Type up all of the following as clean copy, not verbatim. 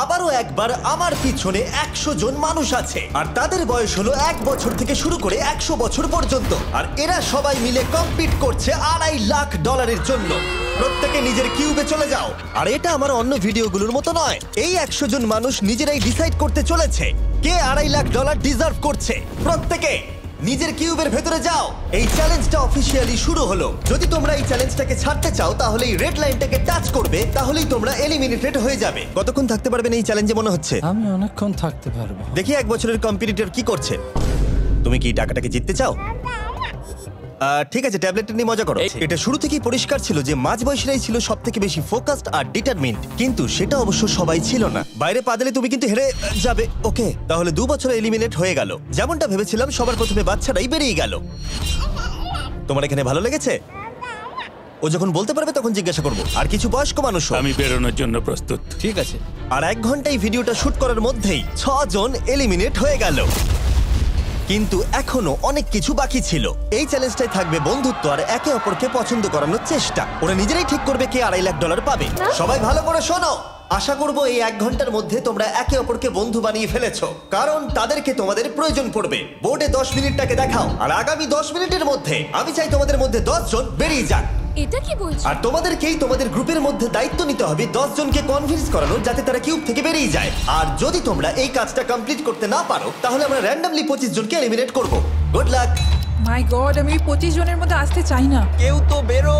আবারও একবার আমার পিছনে 100 জন মানুষ আছে আর তাদের বয়স হলো 1 বছর থেকে শুরু করে 100 বছর পর্যন্ত। আর এরা সবাই মিলে কম্পিট করছে $2.5 লাখ জন্য। প্রত্যেকে নিজের কিউবে চলে যাও। আর এটা আমার অন্য ভিডিওগুলোর মতো নয়, এই 100 জন মানুষ নিজেরাই ডিসাইড করতে চলেছে কে $2.5 লাখ ডিজার্ভ করছে। প্রত্যেকে নিজের কিউবের ভেতরে যাও। এই চ্যালেঞ্জটা অফিশিয়ালি শুরু হলো। যদি তোমরা এই চ্যালেঞ্জটাকে ছাড়তে চাও তাহলে এই রেড লাইনটাকে টাচ করবে, তাহলেই তোমরা এলিমিনেটেড হয়ে যাবে। কতক্ষণ থাকতে পারবেন এই চ্যালেঞ্জে মনে হচ্ছে? আমি অনেকক্ষণ থাকতে পারবো। দেখি 1 বছরের কম্পিটিটর কি করছে। তুমি কি টাকাটাকে জিততে চাও? ঠিক আছে, ট্যাবলেটটা নিয়ে মজা করো। এটা শুরু থেকেই পরিষ্কার ছিল যে মাঝবয়সীরাই ছিল সবথেকে বেশি ফোকাসড আর ডিটারমিন্ড, কিন্তু সেটা অবশ্য সবাই ছিল না। বাইরে পা দিলে তুমি কিন্তু হেরে যাবে। ওকে, তাহলে 2 বছর এলিমিনেট হয়ে গেল। যেমনটা ভেবেছিলাম, সবার প্রথমে বাচ্চারাই বেরিয়ে গেল। তোমার এখানে ভালো লেগেছে? ও যখন বলতে পারবে তখন জিজ্ঞাসা করবো। আর কিছু বয়স্ক মানুষ। আমি বেরোনোর জন্য প্রস্তুত। ঠিক আছে। আর 1 ঘন্টায় ভিডিওটা শুট করার মধ্যেই 6 জন এলিমিনেট হয়ে গেল। কিন্তু এখনো অনেক কিছু বাকি ছিল। এই চ্যালেঞ্জটাই থাকবে বন্ধুত্ব আর একে অপরকে পছন্দ করানোর চেষ্টা। ওরা নিজেরাই ঠিক করবে কে $2.5 লাখ পাবে। সবাই ভালো করে শোনো। আশা করবো এই 1 ঘন্টার মধ্যে তোমরা একে অপরকে বন্ধু বানিয়ে ফেলেছো, কারণ তাদেরকে তোমাদের প্রয়োজন পড়বে। বোর্ডে 10 মিনিটটাকে দেখাও, আর আগামী 10 মিনিটের মধ্যে আমি চাই তোমাদের মধ্যে 10 জন বেরিয়ে যাক। এটা কি বলছো? আর তোমাদেরকেই তোমাদের গ্রুপের মধ্যে দায়িত্ব নিতে হবে 10 জনকে কনভিন্স করানোর যাতে তারা কিউব থেকে বেরিয়ে যায়। আর যদি তোমরা এই কাজটা কমপ্লিট করতে না পারো তাহলে আমরা র্যান্ডমলি 25 জনকে এলিমিনেট করব। Good luck. মাই গড, আমি 25 জনের মধ্যে আসতে চাই না। কেউ তো বেরো।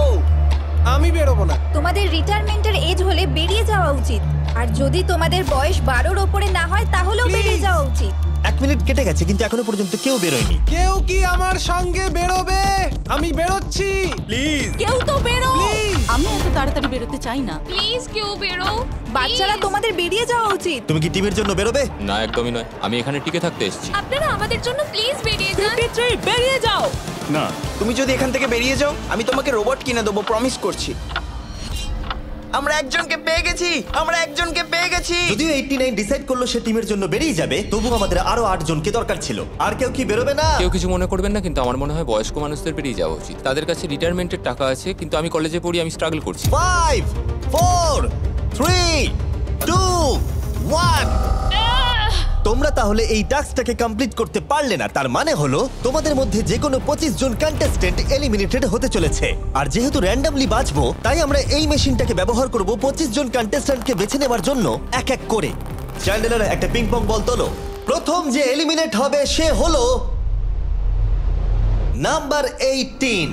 আমি বেরোবো না। তোমাদের রিটায়ারমেন্টের এজ হলে বেরিয়ে যাওয়া উচিত, আর যদি তোমাদের বয়স 12-র ওপরে না হয় তাহলেও বেরিয়ে যাওয়া উচিত। 1 মিনিট কেটে গেছে কিন্তু এখনো পর্যন্ত কেউ বেরোয়নি। কেউ কি আমার সঙ্গে বেরোবে? আমি বেরোচ্ছি। প্লিজ কেউ তো বেরো। আমি এত তাড়াতাড়ি বেরোতে চাই না। প্লিজ কেউ বেরো। বাচ্চারা, তোমাদের বেরিয়ে যাওয়া উচিত। তুমি কি টিমের জন্য বেরোবে? না, একদমই নয়। আমি এখানে টিকে থাকতে এসেছি। আপনারা আমাদের জন্য প্লিজ বেরিয়ে যান। 53 বেরিয়ে যাও। না, তুমি যদি এখান থেকে বেরিয়ে যাও আমি তোমাকে রোবট কিনে দেবো, প্রমিস করছি। আমরা একজনকে পেয়ে গেছি। যদিও 89 ডিসাইড করলো সে টিমের জন্য বেরিয়ে যাবে, তবু আমাদের আরো 8 জনকে দরকার ছিল। আর কেউ কি বেরোবে না? কেউ কিছু মনে করবেন না, কিন্তু আমার মনে হয় বয়স্ক মানুষদের বেরিয়ে যাওয়া উচিত। তাদের কাছে রিটায়ারমেন্টের টাকা আছে, কিন্তু আমি কলেজে পড়ি, আমি স্ট্রাগল করছি। 5 4 3 2 1। তোমরা তাহলে এই টাস্কটাকে কমপ্লিট করতে পারলে না, তার মানে হলো তোমাদের মধ্যে যে কোনো 25 জন কন্টেস্টেন্ট এলিমিনেটেড হতে চলেছে। আর যেহেতু র্যান্ডমলি বাঁচবো, তাই আমরা এই মেশিনটাকে ব্যবহার করব 25 জন কন্টেস্টেন্টকে বেছে নেওয়ার জন্য এক এক করে। চ্যান্ডেলার, একটা পিং পং বল তোলো। প্রথম যে এলিমিনেট হবে সে হলো নাম্বার 18।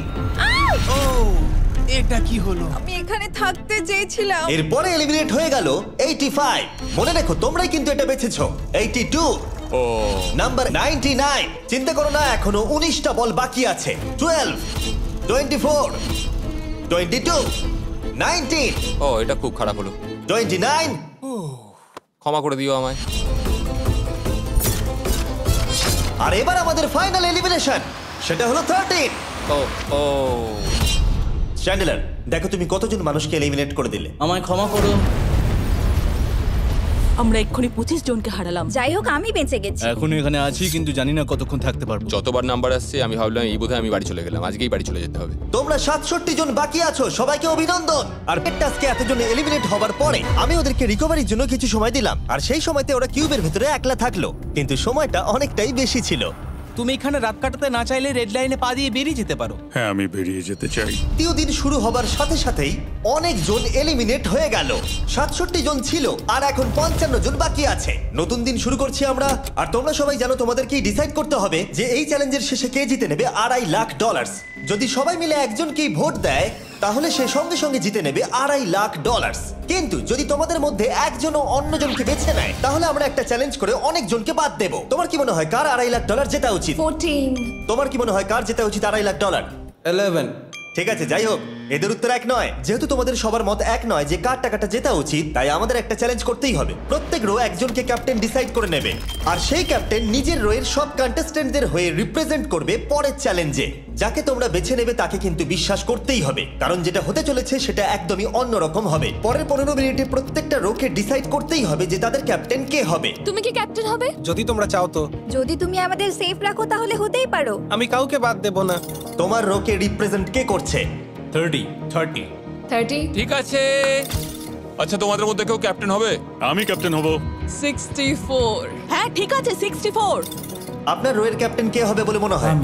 এটা কি হলো? আমি এখানে থাকতে চেয়েছিলাম। এরপরে এলিমিনেট হয়ে গেল 85। মনে রেখো তোমরাই কিন্তু এটা বেছেছো। 82। ও নাম্বার 99। চিন্তা করো না, এখনো 19টা বল বাকি আছে। 12 24 22 19 ও, এটা খুব খারাপ হলো। 29। ক্ষমা করে দিও আমায়। আর এবার আমাদের ফাইনাল এলিমিনেশন, সেটা হলো 13। ও ও চ্যান্ডেলার, দেখো তুমি কতজন মানুষকে এলিমিনেট করে দিলে। আমায় ক্ষমা করো। আমরা এক্ষুনি 25 জনকে হারালাম। যাই হোক, আমি বেঁচে গেছি। এখনো এখানে আছি, কিন্তু জানি না কতক্ষণ থাকতে পারবো। যতবার নাম্বার আসছে আমি ভাবলাম এই বোধহয় আমি বাড়ি চলে গেলাম, আজকেই বাড়ি চলে যেতে হবে। তোমরা 67 জন বাকি আছো, সবাইকে অভিনন্দন। আর টাস্কে এতজন এলিমিনেট হবার পরে আমি ওদেরকে রিকভারির জন্য কিছু সময় দিলাম, আর সেই সময়তে ওরা কিউবের ভিতরে একলা থাকলো, কিন্তু সময়টা অনেকটাই বেশি ছিল। তুমি এখানে রাত কাটাতে না চাইলে রেড লাইনে পা দিয়ে বেরিয়ে যেতে পারো। হ্যাঁ, আমি বেরিয়ে যেতে চাই। দ্বিতীয় দিন শুরু হবার সাথে সাথেই অনেক জন এলিমিনেট হয়ে গেল। 67 জন ছিল আর এখন 55 জন বাকি আছে। নতুন দিন শুরু করছি আমরা, আর তোমরা সবাই জানো তোমাদেরকেই ডিসাইড করতে হবে যে এই চ্যালেঞ্জের শেষে কে জিতে নেবে $2.5 লাখ। যদি সবাই মিলে একজনকেই ভোট দেয় তাহলে সে সঙ্গে সঙ্গে জিতে নেবে $2.5 লাখ। কিন্তু যদি তোমাদের মধ্যে একজনও অন্যজনকে বেছে নেয় তাহলে আমরা একটা চ্যালেঞ্জ করে অনেক জনকে বাদ দেব। তোমার কি মনে হয় কার $2.5 লাখ জেতা উচিত? 14। তোমার কি মনে হয় কার জেতা উচিত $2.5 লাখ? 11। ঠিক আছে, যাই হোক, এদের উত্তর এক নয়। যেহেতু তোমাদের সবার মত এক নয় যে কার টাকাটা জেতা উচিত, তাই আমাদের একটা চ্যালেঞ্জ করতেই হবে। প্রত্যেক রো একজনকে ক্যাপ্টেন ডিসাইড করে নেবে, আর সেই ক্যাপ্টেন নিজের রোয়ের সব কন্টেস্টেন্টদের হয়ে রিপ্রেজেন্ট করবে পরের চ্যালেঞ্জে। যাকে তোমরা বেছে নেবে তাকে কিন্তু বিশ্বাস করতেই হবে, কারণ যেটা হতে চলেছে সেটা একদমই অন্যরকম হবে। পরের 15 মিনিটে প্রত্যেকটা রোকে ডিসাইড করতেই হবে যে তাদের ক্যাপ্টেন কে হবে। তুমি কি ক্যাপ্টেন হবে? যদি তোমরা চাও তো। যদি তুমি আমাদের সেফ রাখো তাহলে হতেই পারো। আমি কাউকে বাদ দেব না। তোমার রোকে রিপ্রেজেন্ট কে করছে? 30 30। ঠিক আছে। আচ্ছা তোমাদের মধ্যে কেউ ক্যাপ্টেন হবে? আমি ক্যাপ্টেন হব। 64। হ্যাঁ ঠিক আছে 64। আপনার রোয়ের ক্যাপ্টেন কে হবে বলে মনে হয়?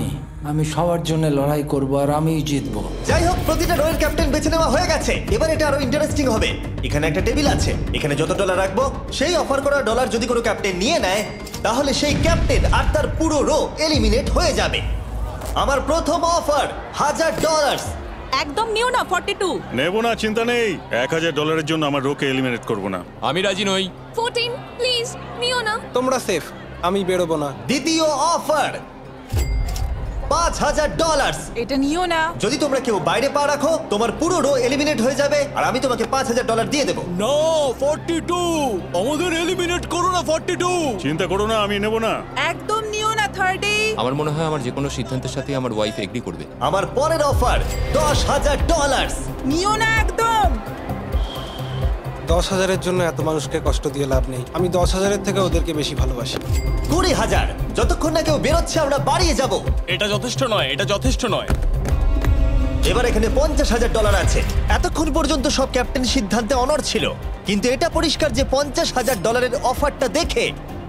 আমি সবার জন্য লড়াই করব আর আমিই জিতবো। যাই হোক, প্রতিটা রোয়ের ক্যাপ্টেন বেছে নেওয়া হয়ে গেছে। এবার এটা আরো ইন্টারেস্টিং হবে। এখানে একটা টেবিল আছে, এখানে যত ডলার রাখবো সেই অফার করা ডলার যদি কোনো ক্যাপ্টেন নিয়ে নেয় তাহলে সেই ক্যাপ্টেন আর তার পুরো রো এলিমিনেট হয়ে যাবে। আমার প্রথম অফার $1000। একদম নিও না 42। নেব না, চিন্তা নেই। $1000 জন্য আমার রোকে এলিমিনেট করব না। আমি রাজি নই। 14 প্লিজ নিও না। তোমরা সেফ, আমি বেরোবো না। দ্বিতীয় অফার $5000। এটা নিও না। যদি তোমরা কেউ বাইরে পা রাখো তোমার পুরো রো এলিমিনেট হয়ে যাবে আর আমি তোমাকে $5000 দিয়ে দেবো। নো 42, আমাদের এলিমিনেট করো না 42। চিন্তা করো না, আমি নেব না। একদম নিও না 30। আমার মনে হয় আমার যে কোনো সিদ্ধান্তের সাথে আমার ওয়াইফ এগ্রি করবে। আমার পরের অফার $10000। নিও না একদম। 10,000-এর জন্য এত মানুষকে কষ্ট দিয়ে লাভ নেই। আমি 10,000-এর থেকে ওদেরকে বেশি ভালোবাসি। 20,000। যতক্ষণ না কেউ বেরোচ্ছে আমরা বাড়িয়ে যাব। এটা যথেষ্ট নয়, এটা যথেষ্ট নয়। এবার এখানে $50,000 আছে। এতক্ষণ পর্যন্ত সব ক্যাপ্টেন সিদ্ধান্তে অনড় ছিল, কিন্তু এটা পরিষ্কার যে $50,000-এর অফারটা দেখে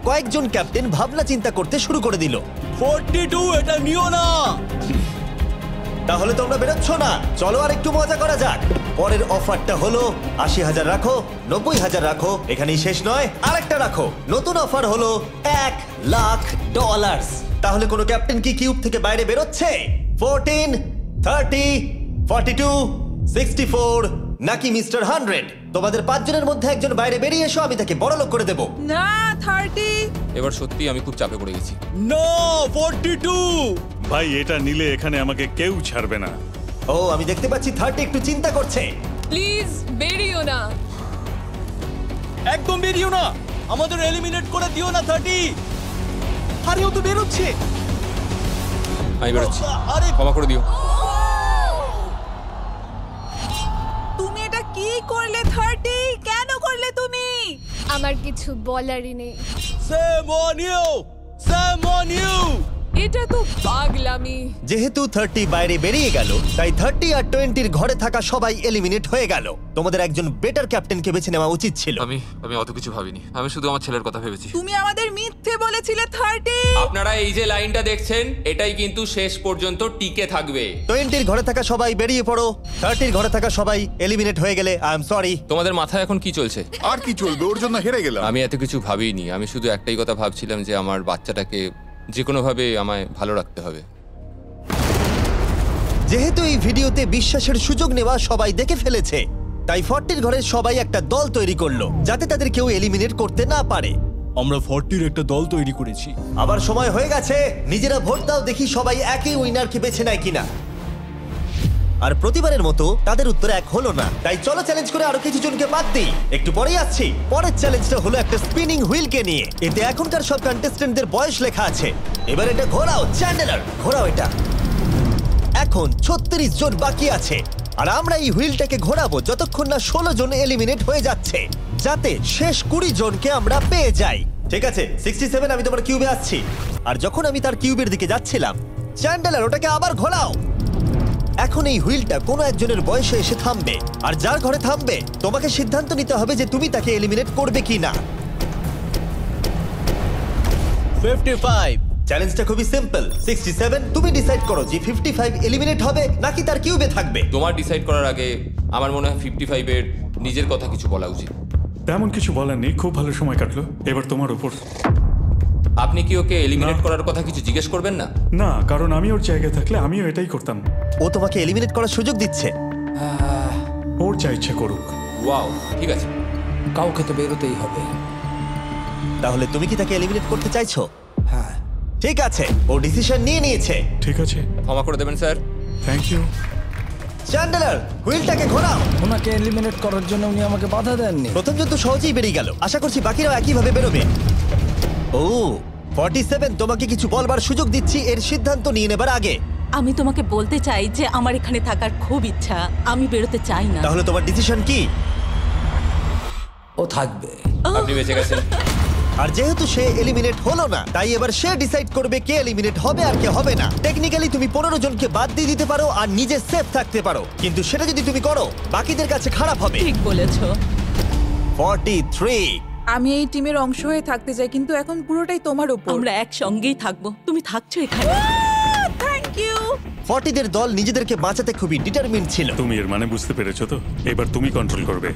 কয়েকজন ক্যাপ্টেন ভাবনা চিন্তা করতে শুরু করে দিল। 42, এটা নিও না। তাহলে তোমরা বেরোচ্ছ না? চলো আর একটু মজা করা যাক। পরের অফারটা হলো 80,000 রাখো, 90,000 রাখো, এখানেই শেষ নয়, আরেকটা রাখো। নতুন অফার হলো $1,00,000। তাহলে কোনো ক্যাপ্টেন কি কিউব থেকে বাইরে বেরোচ্ছে? 14, 30, 42, 64 নাকি মিস্টার 100? তোমাদের 5 জনের মধ্যে একজন বাইরে বেরিয়ে এসো, আমি তাকে বড়লোক করে দেবো। না 30। এবার সত্যি আমি খুব চাপে পড়ে গেছি। নো 42। ভাই, এটা নিলে এখানে আমাকে কেউ ছাড়বে না। ও, আমি দেখতে পাচ্ছি 30 একটু চিন্তা করছে। প্লিজ বেরিও না। একদম বেরিও না, আমাদের এলিমিনেট করে দিও না 30। আরে ও তো বেরোচ্ছে। আমি বেরোচ্ছি, আরে ক্ষমা করে দিও। তুমি এটা কি করলে 30? কেন করলে তুমি? আমার কিছু বলারই নেই। Same on you, same on you. এটা তো পাগলামি। যেহেতু 30 বাইরে বেরিয়ে গেল তাই 30 আর 20-র ঘরে থাকা সবাই এলিমিনেট হয়ে গেল। তোমাদের একজন বেটার ক্যাপ্টেনকে বেছে নেওয়া উচিত ছিল। আমি অত কিছু ভাবিনি, আমি শুধু আমার ছেলের কথা ভেবেছি। তুমি আমাদের মিথ্যে বলেছিলে 30। আপনারা এই যে লাইনটা দেখছেন এটাই কিন্তু শেষ পর্যন্ত টিকে থাকবে। 20-র ঘরে থাকা সবাই বেরিয়ে পড়ো। 30-র ঘরে থাকা সবাই এলিমিনেট হয়ে গেলে আই এম সরি। তোমাদের মাথায় এখন কি চলছে? আর কি চলবে, ওর জন্য হেরে গেলাম। আমি এত কিছু ভাবিনি, আমি শুধু একটাই কথা ভাবছিলাম যে আমার বাচ্চাটাকে যে কোনোভাবে আমায় ভালো রাখতে হবে। যেহেতু এই ভিডিওতে বিশ্বাসের সুযোগ নেওয়া সবাই দেখে ফেলেছে তাই 40-র ঘরের সবাই একটা দল তৈরি করলো যাতে তাদের কেউ এলিমিনেট করতে না পারে। আমরা 40-র একটা দল তৈরি করেছি। আবার সময় হয়ে গেছে, নিজেরা ভোট দাও, দেখি সবাই একই উইনারকে বেছে নেয় কিনা। আর প্রতিবারের মতো তাদের উত্তর এক হলো না, তাই চলো চ্যালেঞ্জ করে আরো কিছু জনকে বাদ দিই। একটু পরেই আসছি। পরের চ্যালেঞ্জটা হলো একটা স্পিনিং হুইলকে নিয়ে। এতে এখনকার সব কন্টেস্টেন্টদের বয়স লেখা আছে। এবার এটা ঘোরাও, চ্যান্ডেলার ঘোরাও এটা। এখন 36 জন বাকি আছে আর আমরা এই হুইলটাকে ঘোরাবো যতক্ষণ না 16 জন এলিমিনেট হয়ে যাচ্ছে, যাতে শেষ 20 জনকে আমরা পেয়ে যাই। ঠিক আছে 67, আমি তোমার কিউবে আসছি। আর যখন আমি তার কিউবের দিকে যাচ্ছিলাম, চ্যান্ডেলার ওটাকে আবার ঘোরাও। এখন এই হুইলটা কোনো একজনের বয়সে এসে থামবে, আর যার ঘরে থামবে তোমাকে সিদ্ধান্ত নিতে হবে যে তুমি তাকে এলিমিনেট করবে কি না। 55। চ্যালেঞ্জটা খুবই সিম্পল। 67, তুমি ডিসাইড করো যে 55 এলিমিনেট হবে নাকি তার কিউবে থাকবে। তোমার ডিসাইড করার আগে আমার মনে হয় 55-এর নিজের কথা কিছু বলা উচিত। তেমন কিছু বলার নেই, খুব ভালো সময় কাটলো। এবার তোমার উপর। আপনি কি ওকে এলিমিনেট না। করার কথা কিছু জিজ্ঞেস করবেন না? না, কারণ আমি ওর জায়গায় থাকলে আমিও এটাই করতাম। ও তোমাকে এলিমিনেট করার সুযোগ দিচ্ছে। ওর যা ইচ্ছা করুক। ওয়াও, ঠিক আছে। কাউকে তো বেরোতেই হবে। তাহলে তুমি কি তাকে এলিমিনেট করতে চাইছো? হ্যাঁ। ঠিক আছে, ও ডিসিশন নিয়ে নিয়েছে। ঠিক আছে, ক্ষমা করে দেবেন স্যার। Thank you. চ্যান্ডেলার হুইলটাকে ঘোরাও। ওনাকে এলিমিনেট করার জন্য উনি আমাকে বাধা দেননি। প্রথম জন তো সহজেই বেরিয়ে গেল, আশা করছি বাকিরাও একইভাবে বেরোবে। ও 47, তোমাকে কিছু বলবার সুযোগ দিচ্ছি এর সিদ্ধান্ত নিয়ে নেবার আগে। আমি তোমাকে বলতে চাই যে আমার এখানে থাকার খুব ইচ্ছা, আমি বেরোতে চাই না। তাহলে তোমার ডিসিশন কি? ও থাকবে। আপনি বেঁচে গেছেন। আর যেহেতু সে এলিমিনেট হলো না, তাই এবার সে ডিসাইড করবে কে এলিমিনেট হবে আর কে হবে না। টেকনিক্যালি তুমি 15 জনকে বাদ দিয়ে দিতে পারো আর নিজে সেফ থাকতে পারো, কিন্তু সেটা যদি তুমি করো বাকিদের কাছে খারাপ হবে। ঠিক বলেছো। 43। আমি এই টিমের অংশ হয়ে থাকতে চাই, কিন্তু এখন পুরোটাই তোমার উপর। আমরা একসঙ্গেই থাকবো, তুমি থাকছো এখানে। Thank you. 40 দের দল নিজেদেরকে বাঁচাতে খুবই ডিটারমিন্ড ছিল। তুমি এর মানে বুঝতে পেরেছো তো? এবার তুমি কন্ট্রোল করবে।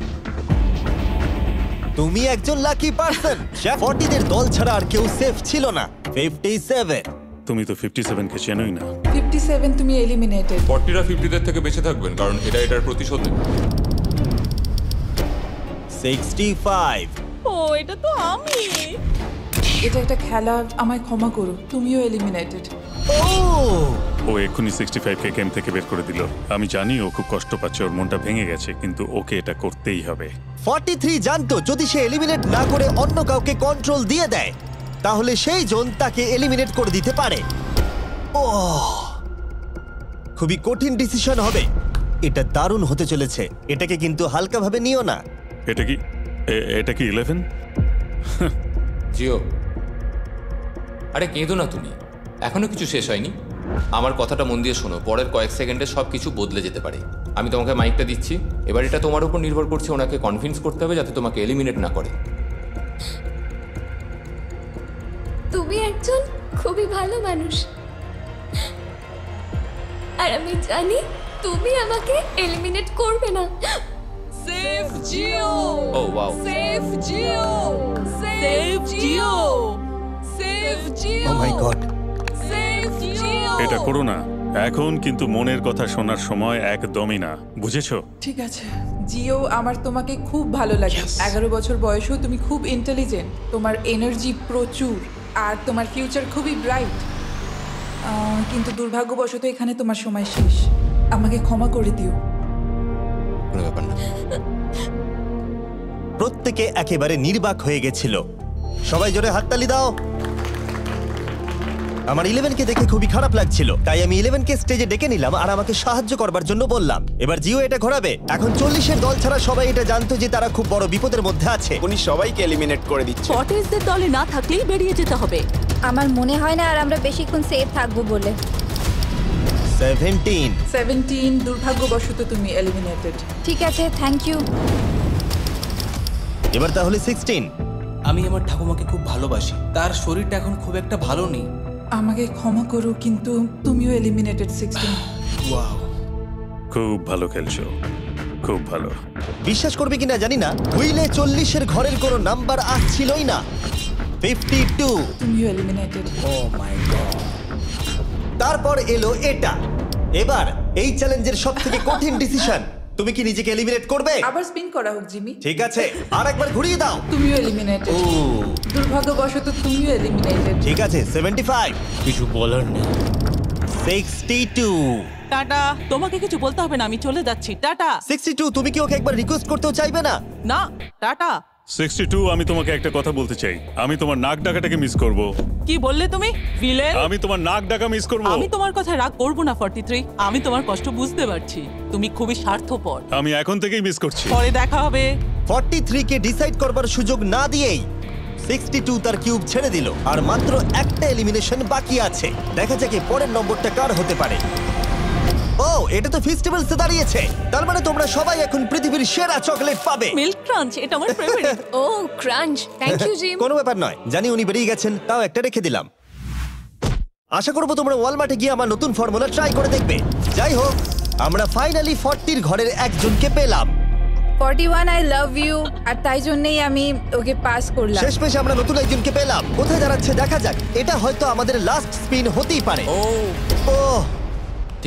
তুমি একজন লাকি পারসন। 40 দের দল ছাড়া আর কেউ সেফ ছিল না। 57। তুমি তো 57 কে চেনোই না। 57 তুমি এলিমিনেটেড। 40রা 50দের থেকে বেঁচে থাকবেন, কারণ এটা এটার প্রতিশোধ নেবে। 65। ও এটা তো আমি। এটা একটা খেলা, আমায় ক্ষমা করো, তুমিও এলিমিনেটেড। ও এক্ষুনি 65 কে গেম থেকে বের করে দিল। আমি জানি ও খুব কষ্ট পাচ্ছে, ওর মনটা ভেঙে গেছে, কিন্তু ওকে এটা করতেই হবে। 43 জানতো যদি সে এলিমিনেট না করে অন্য কাউকে কন্ট্রোল দিয়ে দেয় তাহলে সেই জন তাকে এলিমিনেট করে দিতে পারে। খুবই কঠিন ডিসিশন হবে। এটা দারুণ হতে চলেছে। এটাকে কিন্তু হালকাভাবে নিও না। এটা কি 11? জিও, আরে কেঁদো না তুমি, এখনো কিছু শেষ হয়নি। আমার কথাটা মন দিয়ে শোনো, পরের কয়েক সেকেন্ডে সব কিছু বদলে যেতে পারে। আমি তোমাকে মাইকটা দিচ্ছি, এবার এটা তোমার উপর নির্ভর করছে ওনাকে কনভিন্স করতে হবে যাতে তোমাকে এলিমিনেট না করে। তুমি একজন খুবই ভালো মানুষ, আর আমি জানি তুমি আমাকে এলিমিনেট করবে না। Save Jio. Oh wow, save Jio. Save Jio. Save Jio. Oh my god. Save Jio. এটা করো না এখন, কিন্তু মনের কথা শোনার সময় একদমই না, বুঝেছো? ঠিক আছে জিও, আমার তোমাকে খুব ভালো লাগে। 11 বছর বয়সেও তুমি খুব ইন্টেলিজেন্ট, তোমার এনার্জি প্রচুর, আর তোমার ফিউচার খুবই ব্রাইট। কিন্তু দুর্ভাগ্যবশত এখানে তোমার সময় শেষ। আমাকে ক্ষমা করে দিও। কোনো ব্যাপার না। প্রত্যেকে একেবারে নির্বাক হয়ে গেছিল। সবাই জোরে হাততালি দাও। আমার 11 কে দেখে খুবই খারাপ লাগছিল, তাই আমি 11 কে স্টেজে ডেকে নিলাম আর আমাকে সাহায্য করবার জন্য বললাম। এবার জিও এটা ঘোরাবে। এখন 40 এর দল ছাড়া সবাই এটা জানতো যে তারা খুব বড় বিপদের মধ্যে আছে। উনি সবাইকে এলিমিনেট করে দিচ্ছে। 40দের দলে না থাকলেই বেরিয়ে যেতে হবে। আমার মনে হয় না আর আমরা বেশিক্ষণ সেফ থাকবো বলে। 17। দুর্ভাগ্যবশত তুমি এলিমিনেটেড। ঠিক আছে, থ্যাংক ইউ। এবার তাহলে 16। আমি আমার ঠাকুমাকে খুব ভালোবাসি, তার শরীরটা এখন খুব একটা ভালো নেই। আমাকে ক্ষমা করো, কিন্তু তুমিও এলিমিনেটেড। 16। ওয়াও, খুব ভালো খেলছো, খুব ভালো। বিশ্বাস করবে কিনা জানি না, হুইলে 40 এর ঘরের কোনো নাম্বার আসছিলই না। 52। তুমিও এলিমিনেটেড। O my god. তারপর এলো এটা। এবার এই চ্যালেঞ্জের সবথেকে কঠিন ডিসিশন। তুমি কি নিজেকে এলিমিনেট করবে? আবার স্পিন করা হোক জিমি। ঠিক আছে, আর একবার ঘুরিয়ে দাও। তুমিও এলিমিনেটেড। দুর্ভাগ্যবশত তুমিও এলিমিনেটেড। ঠিক আছে, 75। কিছু বলার নেই। 62। টাটা, তোমাকে কিছু বলতে হবে না, আমি চলে যাচ্ছি। টাটা। 62। তুমি কি ওকে একবার রিকোয়েস্ট করতেও চাইবে না? না, টাটা। 62, আমি তোমাকে একটা কথা বলতে চাই। আমি তোমার নাক ডাকাটাকে মিস করব। কি বললে তুমি? ভিলেন? আমি তোমার নাক ডাকা মিস করব। আমি তোমার কথা রাগ করব না 43। আমি তোমার কষ্ট বুঝতে পারছি, তুমি খুবই স্বার্থপর। আমি এখন থেকেই মিস করছি। পরে দেখা হবে। 43 কে ডিসাইড করবার সুযোগ না দিয়েই 62 তার কিউব ছেড়ে দিল, আর মাত্র একটা এলিমিনেশন বাকি আছে। দেখা যাক পরের নম্বরটা কার হতে পারে। ও, এটা তো ফেস্টিভ্যালসে দাঁড়িয়েছে। তার মানে তোমরা সবাই এখন পৃথিবীর সেরা চকলেট পাবে। মিল্ক ক্রাঞ্চ, এটা আমার ফেভারিট। ও ক্রাঞ্চ, থ্যাংক ইউ জিম। কোনো ব্যাপার নয়, জানি উনি বেরিয়ে গেছেন, তাও একটা রেখে দিলাম। আশা করবো তোমরা ওয়ালমার্টে গিয়ে আমার নতুন ফর্মুলা ট্রাই করে দেখবে। যাই হোক, আমরা ফাইনালি 40 ঘরের একজনকে পেলাম। 41 আই লাভ ইউ, আর তাই জন্যই আমি ওকে পাস করলাম। শেষমেশ আমরা নতুন একজনকে পেলাম। কোথায় দাঁড়াচ্ছে দেখা যাক। এটা হয়তো আমাদের লাস্ট স্পিন হতেই পারে। ও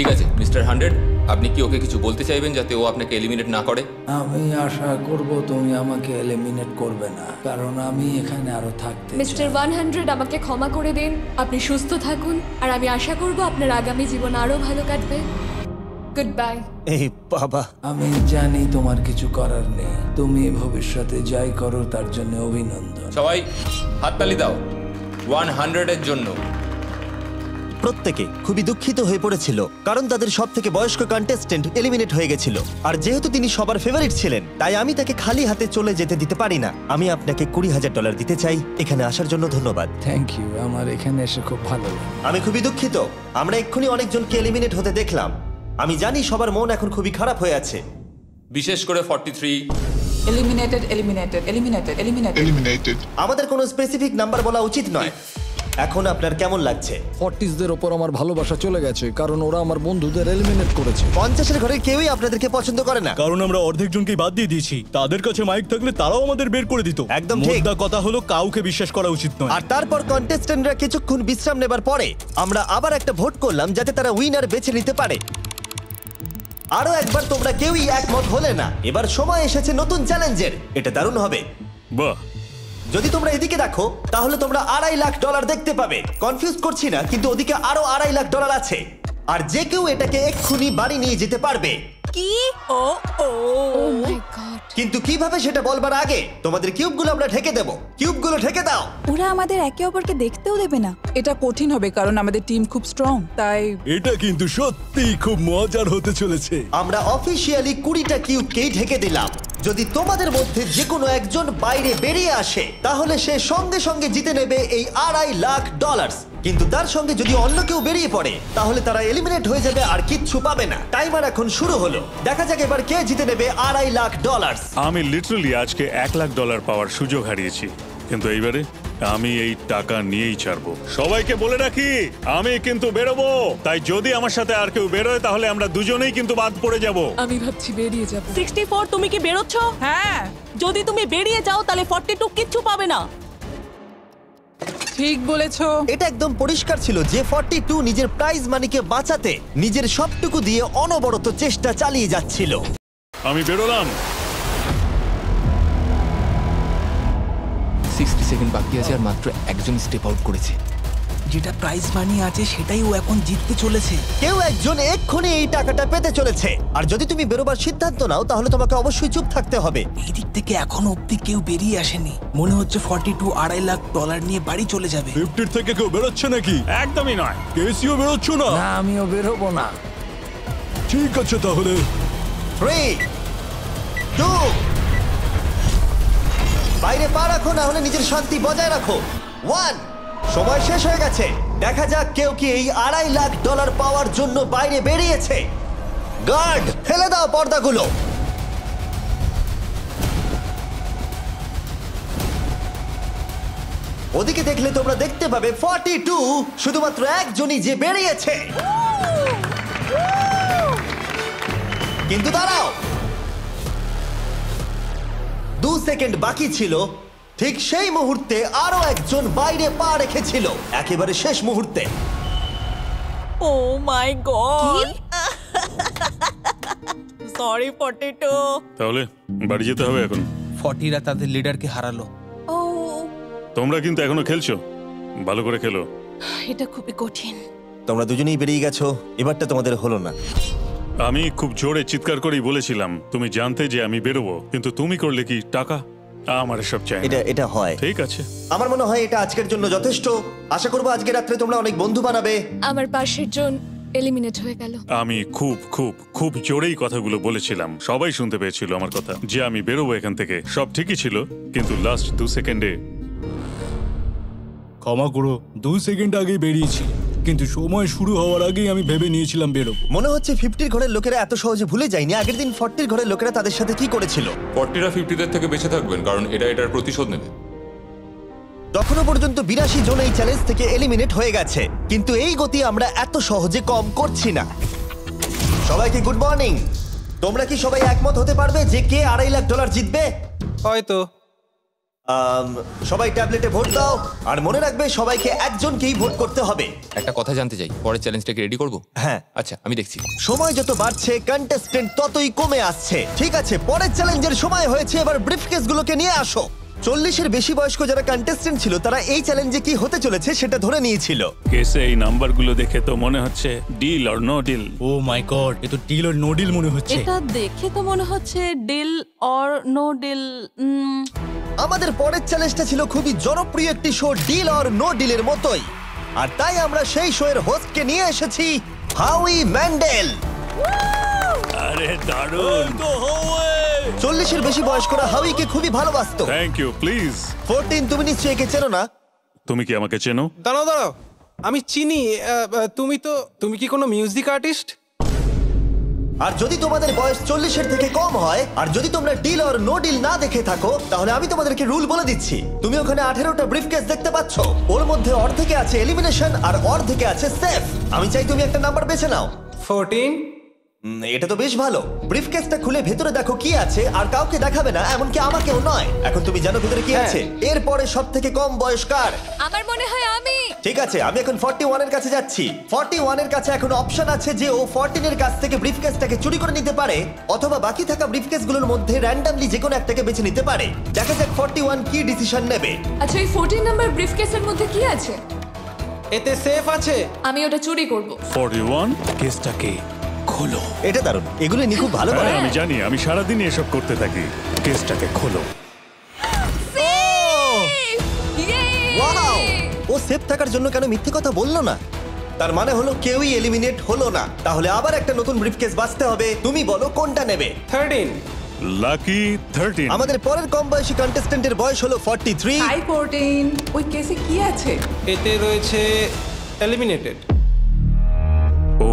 ঠিক আছে মিস্টার 100, আপনি কি ওকে কিছু বলতে চাইবেন যাতে ও আপনাকে এলিমিনেট না করে? আমি আশা করব তুমি আমাকে এলিমিনেট করবে না, কারণ আমি এখানে আরো থাকতে মিস্টার 100, আমাকে ক্ষমা করে দিন। আপনি সুস্থ থাকুন, আর আমি আশা করব আপনার আগামী জীবন আরো ভালো কাটবে। Good bye. এই বাবা, আমি জানি তোমার কিছু করার নেই। তুমি ভবিষ্যতে যাই করো তার জন্য অভিনন্দন। সবাই হাততালি দাও 100 এর জন্য। প্রত্যেকে খুবই দুঃখিত হয়ে পড়েছিল, কারণ তাদের সব থেকে বয়স্ক কন্টেস্টেন্ট এলিমিনেট হয়ে গেছিল। আর যেহেতু তিনি সবার ফেভারিট ছিলেন, তাই আমি তাকে খালি হাতে চলে যেতে দিতে পারি না। আমি আপনাকে $20,000 দিতে চাই। এখানে আসার জন্য ধন্যবাদ। থ্যাংক ইউ, আমার এখানে এসে খুব ভালো লাগে। আমি খুবই দুঃখিত, আমরা এক্ষুনি অনেকজনকে এলিমিনেট হতে দেখলাম। আমি জানি সবার মন এখন খুবই খারাপ হয়ে আছে। বিশেষ করে 43, এলিমিনেটেড এলিমিনেটেড এলিমিনেটেড এলিমিনেটেড আমাদের কোনো স্পেসিফিক নাম্বার বলা উচিত নয়। এখন আপনার কেমন লাগছে? ফর্টিসদের ওপর আমার ভালোবাসা চলে গেছে, কারণ ওরা আমার বন্ধুদের এলিমিনেট করেছে। 50-এর ঘরের কেউই আপনাদেরকে পছন্দ করে না। কারণ আমরা অর্ধেক জনকেই বাদ দিয়ে দিয়েছি। তাদের কাছে মাইক থাকলে তারাও আমাদের বের করে দিত। একদম ঠিক। মোদ্দা কথা হলো কাউকে বিশ্বাস করা উচিত নয়। আর তারপর কন্টেস্ট্যান্টরা কিছুক্ষণ বিশ্রাম নেবার পরে আমরা আবার একটা ভোট করলাম যাতে তারা উইনার বেছে নিতে পারে। আরো একবার তোমরা কেউই একমত হলে না। এবার সময় এসেছে নতুন চ্যালেঞ্জের। এটা দারুণ হবে। বাহ, যদি তোমরা এদিকে দেখো তাহলে তোমরা $2.5 লাখ দেখতে পাবে। কনফিউজ করছি না, কিন্তু ওদিকে আরো $2.5 লাখ আছে। আর যে কেউ এটাকে এক্ষুনি বাড়ি নিয়ে যেতে পারবে। কি? ও ও ও মাই গড। কিন্তু কিভাবে সেটা বলবার আগে তোমাদের কিউবগুলো আমরা ঢেকে দেবো। কিউবগুলো ঢেকে দাও। ওরা আমাদের একে অপরকে দেখতেও দেবে না। এটা কঠিন হবে কারণ আমাদের টিম খুব স্ট্রং, তাই এটা কিন্তু সত্যিই খুব মজার হতে চলেছে। আমরা অফিসিয়ালি 20টা কিউবকেই ঢেকে দিলাম। যদি তোমাদের মধ্যে যে কোনো একজন বাইরে বেরিয়ে আসে তাহলে সে সঙ্গে সঙ্গে জিতে নেবে এই $2.5 লাখ। কিন্তু তার সঙ্গে যদি অন্য কেউ বেরিয়ে পড়ে তাহলে তারা এলিমিনেট হয়ে যাবে আর কিচ্ছু পাবে না। টাইমার এখন শুরু হলো। দেখা যাক এবার কে জিতে নেবে $2.5 লাখ। আমি লিটারালি আজকে $1 লাখ পাওয়ার সুযোগ হারিয়েছি, কিন্তু এইবারে আমি এই টাকা নিয়েই ছাড়বো। সবাইকে বলে রাখি, আমি কিন্তু বেরোবো। তাই যদি আমার সাথে আর কেউ বেরোয় তাহলে আমরা দুজনেই কিন্তু বাদ পড়ে যাব। আমি ভাবছি বেরিয়ে যাব। 64 তুমি কি বেরোচ্ছ? হ্যাঁ, যদি তুমি বেরিয়ে যাও তাহলে 42 কিচ্ছু পাবে না। ঠিক বলেছো। এটা একদম পরিষ্কার ছিল যে 42 নিজের প্রাইজ মানিকে বাঁচাতে নিজের সবটুকু দিয়ে অনবরত চেষ্টা চালিয়ে যাচ্ছিল। আমি বেরোলাম। 60 সেকেন্ড বাকি আছে আর মাত্র একজন স্টেপ আউট করেছে। যেটা প্রাইজ মানি আছে সেটাই ও এখন জিততে চলেছে। কেউ একজন এক্ষুনি এই টাকাটা পেতে চলেছে। আর যদি তুমি বেরোবার সিদ্ধান্ত নাও তাহলে তোমাকে অবশ্যই চুপ থাকতে হবে। এই দিক থেকে এখনো অব্দি কেউ বেরিয়ে আসেনি। মনে হচ্ছে 42 $2.5 লাখ নিয়ে বাড়ি চলে যাবে। 50 থেকে কেউ বেরোচ্ছে নাকি? একদমই নয়। কেসিও বেরোচ্ছ না? না, আমিও বেরোবো না। ঠিক আছে তাহলে। 3, 2, বাইরে পা রাখো, না হলে নিজের শান্তি বজায় রাখো। 1, সময় শেষ হয়ে গেছে। দেখা যাক কেউ কি এই $2.5 লাখ পাওয়ার জন্য বাইরে বেরিয়েছে। গার্ড, ফেলে দাও পর্দাগুলো। ওদিকে দেখলে তোমরা দেখতে পাবে 42 শুধুমাত্র একজনই যে বেরিয়েছে। কিন্তু দাঁড়াও, 2 সেকেন্ড বাকি ছিল। ঠিক সেই মুহূর্তে আরো একজন বাইরে পা রেখেছিল, একেবারে শেষ মুহূর্তে। ও মাই গড, সরি 42। তাহলে বাড়ি যেতে হবে এখন। 40রা তাদের লিডারকে হারালো। ও, তোমরা কিন্তু এখনো খেলছো, ভালো করে খেলো। এটা খুবই কঠিন। তোমরা দুজনেই বেরিয়ে গেছো, এবারটা তোমাদের হলো না। আমি খুব জোরে চিৎকার করেই বলেছিলাম তুমি জানতে যে আমি বেরোবো, কিন্তু তুমি করলে কি টাকা? আমার সব চাই না। এটা হয়। ঠিক আছে, আমার মনে হয় এটা আজকের জন্য যথেষ্ট। আশা করবো আজকে রাত্রে তোমরা অনেক বন্ধু বানাবে। আমার পাশের জন এলিমিনেট হয়ে গেল। আমি খুব খুব খুব জোরেই কথাগুলো বলেছিলাম, সবাই শুনতে পেয়েছিল আমার কথা, যে আমি বেরোবো এখান থেকে। সব ঠিকই ছিল, কিন্তু লাস্ট 2 সেকেন্ডে। ক্ষমা করো, 2 সেকেন্ড আগেই বেরিয়েছি, কিন্তু সময় শুরু হওয়ার আগেই আমি ভেবে নিয়েছিলাম বেরোবো। মনে হচ্ছে 50 ঘরের লোকেরা এত সহজে ভুলে যায়নি আগের দিন 40 ঘরের লোকেরা তাদের সাথে কি করেছিল। 40রা 50দের থেকে বেঁচে থাকবেন, কারণ এটার প্রতিশোধ নেবে। তখনও পর্যন্ত 82 জন এই চ্যালেঞ্জ থেকে এলিমিনেট হয়ে গেছে, কিন্তু এই গতি আমরা এত সহজে কম করছি না। সবাইকে গুড মর্নিং। তোমরা কি সবাই একমত হতে পারবে যে কে $2.5 লাখ জিতবে? হয়তো। সবাই ট্যাবলেটে ভোট দাও, আর মনে রাখবে সবাইকে একজনকেই ভোট করতে হবে। একটা কথা জানতে চাই, পরের চ্যালেঞ্জটাকে রেডি করব? হ্যাঁ। আচ্ছা, আমি দেখছি। সময় যত বাড়ছে কন্টেস্টেন্ট ততই কমে আসছে। ঠিক আছে, পরের চ্যালেঞ্জের সময় হয়েছে, এবার ব্রিফকেসগুলোকে নিয়ে আসো। 40-এর বেশি বয়স্ক যারা কন্টেস্টেন্ট ছিল তারা এই চ্যালেঞ্জে কি হতে চলেছে সেটা ধরে নিয়েছিল। কেসে এই নাম্বারগুলো দেখে তো মনে হচ্ছে deal or no deal. Oh my god, এ তো ডিল অর নো ডিল মনে হচ্ছে। এটা দেখে তো মনে হচ্ছে ডিল অর নো ডিল। আমাদের পরের চ্যালেঞ্জটা ছিল খুবই জনপ্রিয় একটি শো, ডিল অর নো ডিলের মতোই। আর তাই আমরা সেই শো এর হোস্টকে নিয়ে এসেছি, হাউই ম্যান্ডেল। আরে দারুণ। 40-এর বেশি বয়স্করা হাউইকে খুবই ভালোবাসতো। Thank you, please. 14, তুমি নিশ্চয়ই একে চেনো না? তুমি কি আমাকে চেনো? দাঁড়াও, আমি চিনি। তুমি কি কোনো মিউজিক আর্টিস্ট? আর যদি তোমাদের বয়স 40-এর থেকে কম হয় আর যদি তোমরা ডিল অর নো ডিল না দেখে থাকো তাহলে আমি তোমাদেরকে রুল বলে দিচ্ছি। তুমি ওখানে 18টা ব্রিফকেস দেখতে পাচ্ছ, ওর মধ্যে অর্ধেকে আছে এলিমিনেশন আর অর্ধেকে আছে সেফ। আমি চাই তুমি একটা নাম্বার বেছে নাও। 14। এটা তো বেশ ভালো। ব্রিফকেসটা খুলে ভেতরে দেখো কি আছে, আর কাউকে দেখাবে না, এমনকি আমাকেও নয়। এখন তুমি জানো ভেতরে কি আছে। এরপরে সব থেকে কম বয়স কার? আমার মনে হয় আমি। ঠিক আছে, আমি এখন 41 এর কাছে যাচ্ছি। 41 এর কাছে এখন অপশন আছে যে ও 14 এর কাছ থেকে ব্রিফকেসটাকে চুরি করে নিতে পারে, অথবা বাকি থাকা ব্রিফকেসগুলোর মধ্যে র্যান্ডমলি যে কোনো একটাকে বেছে নিতে পারে। দেখা যাক 41 কি ডিসিশন নেবে। আচ্ছা, এই 14 নাম্বার ব্রিফকেসের মধ্যে কি আছে? এতে সেফ আছে। আমি ওটা চুরি করব। 41 কেসটাকে খোলো। এটা দারুণ, এগুলো নি খুব ভালো করে। হ্যাঁ, আমি জানি, আমি সারাদিন এসব করতে থাকি। কেসটাকে খোলো। ওয়াও! ও সেফ থাকার জন্য কেন মিথ্যে কথা বললো না? তার মানে হলো কেউই এলিমিনেট হলো না। তাহলে আবার একটা নতুন ব্রিফকেস বাছতে হবে। তুমি বলো কোনটা নেবে? 13। লাকি 13। আমাদের পরের কম বয়সী কন্টেস্ট্যান্টের বয়স হলো 43। হাই 14, ওই কেসে কি আছে? এতে রয়েছে এলিমিনেটেড। ও,